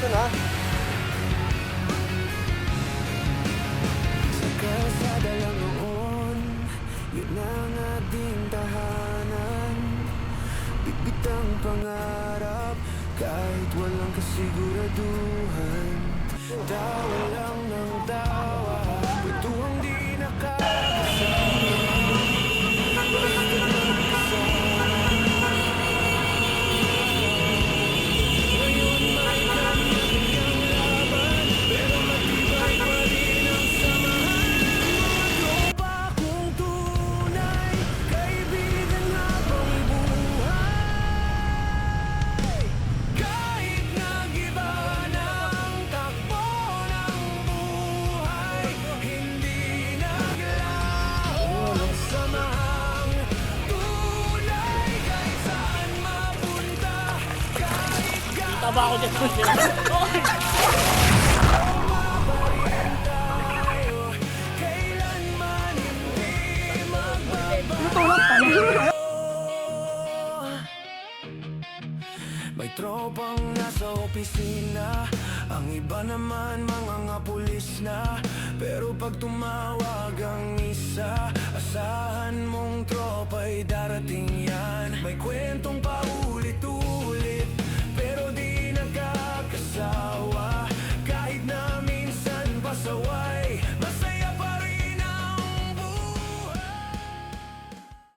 dyan, ha? Sa kalsada lang noon, yun ang ating tahanan. Bitbit ang pangarap, kahit walang kasiguraduhan. Tawa lang ng tawa, kwentuhang di nakakasama. Basta magkasama. Ngayon may kanya-kanyang laban, pero matibay pa rin ang samahan. Mga tropa kong tunay, kaibigan habang buhay. Kahit nag-iba ng takbo ng buhay, hindi naglaho ang samahang tunay. Kahit saan mapunta, kahit Kita ba ako dyan? kailanman hindi magbabago. May tropang nasa opisina, ang iba naman mga pulis na. Pero pag tumawag ang isa, asahan mong tropa'y darating yan. May kwentong pa